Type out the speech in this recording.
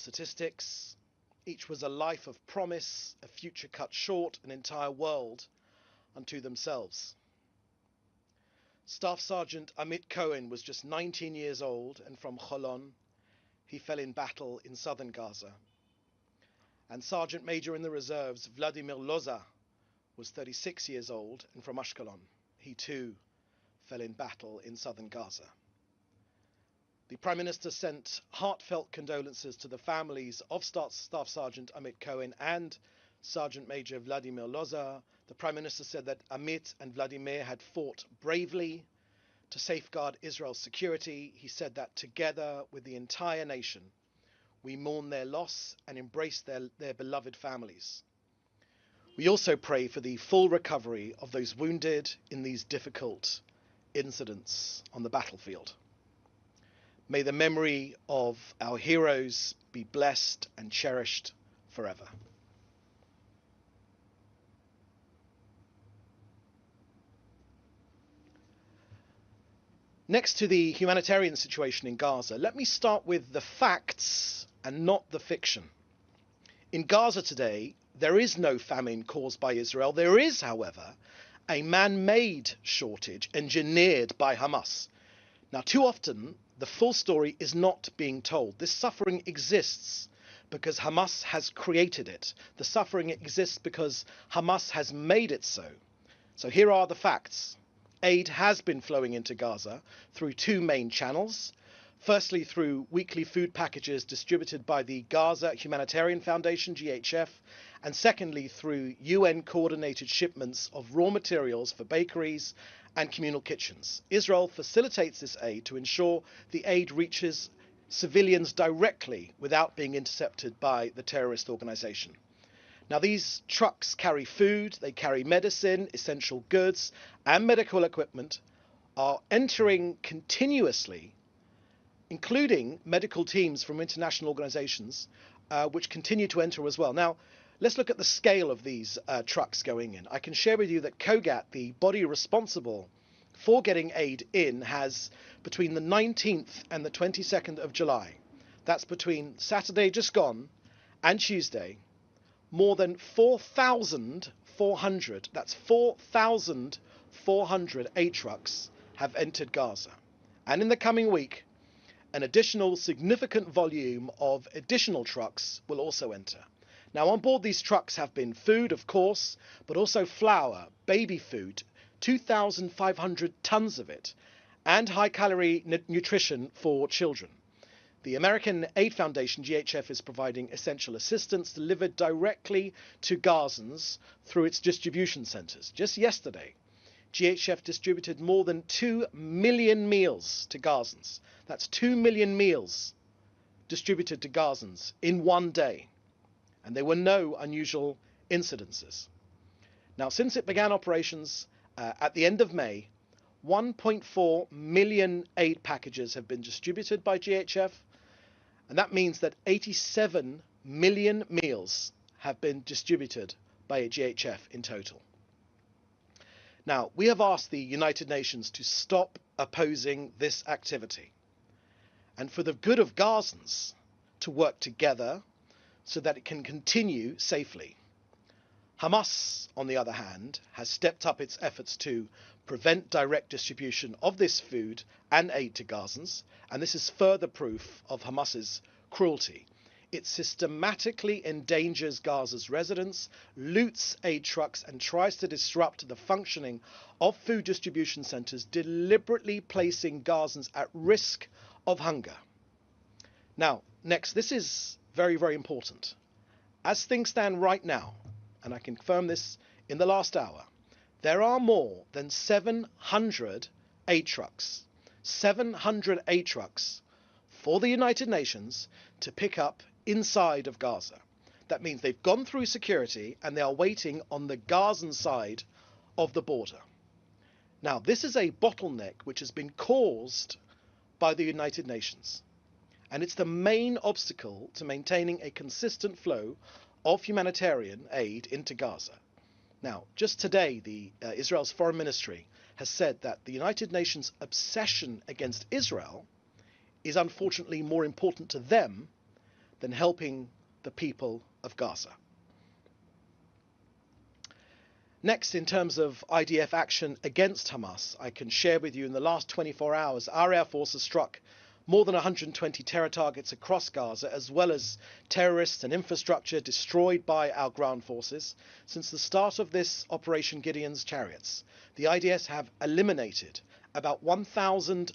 statistics. Each was a life of promise, a future cut short, an entire world unto themselves. Staff Sergeant Amit Cohen was just 19 years old, and from Holon, he fell in battle in southern Gaza. And Sergeant Major in the reserves, Vladimir Loza, was 36 years old, and from Ashkelon, he too fell in battle in southern Gaza. The Prime Minister sent heartfelt condolences to the families of Staff Sergeant Amit Cohen and Sergeant Major Vladimir Loza. The Prime Minister said that Amit and Vladimir had fought bravely to safeguard Israel's security. He said that together with the entire nation, we mourn their loss and embrace their beloved families. We also pray for the full recovery of those wounded in these difficult incidents on the battlefield. May the memory of our heroes be blessed and cherished forever. Next to the humanitarian situation in Gaza, let me start with the facts and not the fiction. In Gaza today, there is no famine caused by Israel. There is, however, a man-made shortage engineered by Hamas. Now, too often, the full story is not being told. This suffering exists because Hamas has created it. The suffering exists because Hamas has made it so. So here are the facts. Aid has been flowing into Gaza through two main channels. Firstly, through weekly food packages distributed by the Gaza Humanitarian Foundation, GHF, and secondly, through UN-coordinated shipments of raw materials for bakeries and communal kitchens. Israel facilitates this aid to ensure the aid reaches civilians directly without being intercepted by the terrorist organization. Now, these trucks carry food, they carry medicine, essential goods, and medical equipment are entering continuously, including medical teams from international organizations, which continue to enter as well. Now, let's look at the scale of these trucks going in. I can share with you that COGAT, the body responsible for getting aid in, has between the 19th and the 22nd of July, that's between Saturday just gone and Tuesday, more than 4,400, that's 4,400 aid trucks have entered Gaza. And in the coming week, an additional significant volume of additional trucks will also enter. Now, on board these trucks have been food, of course, but also flour, baby food, 2,500 tons of it, and high-calorie nutrition for children. The American Aid Foundation, GHF, is providing essential assistance delivered directly to Gazans through its distribution centers. Just yesterday, GHF distributed more than 2 million meals to Gazans. That's 2 million meals distributed to Gazans in one day. And there were no unusual incidences. Now, since it began operations at the end of May, 1.4 million aid packages have been distributed by GHF, and that means that 87 million meals have been distributed by GHF in total. Now, we have asked the United Nations to stop opposing this activity and for the good of Gazans to work together so that it can continue safely. Hamas, on the other hand, has stepped up its efforts to prevent direct distribution of this food and aid to Gazans, and this is further proof of Hamas's cruelty. It systematically endangers Gaza's residents, loots aid trucks, and tries to disrupt the functioning of food distribution centers, deliberately placing Gazans at risk of hunger. Now, next, this is very, very important. As things stand right now, and I confirm this in the last hour, there are more than 700 aid trucks, 700 aid trucks for the United Nations to pick up inside of Gaza. That means they've gone through security and they are waiting on the Gazan side of the border. Now, this is a bottleneck which has been caused by the United Nations, and it's the main obstacle to maintaining a consistent flow of humanitarian aid into Gaza. Now, just today, Israel's foreign ministry has said that the United Nations' obsession against Israel is unfortunately more important to them than helping the people of Gaza. Next, in terms of IDF action against Hamas, I can share with you in the last 24 hours, our Air Force has struck more than 120 terror targets across Gaza, as well as terrorists and infrastructure destroyed by our ground forces. Since the start of this Operation Gideon's Chariots, the IDF have eliminated about 1,000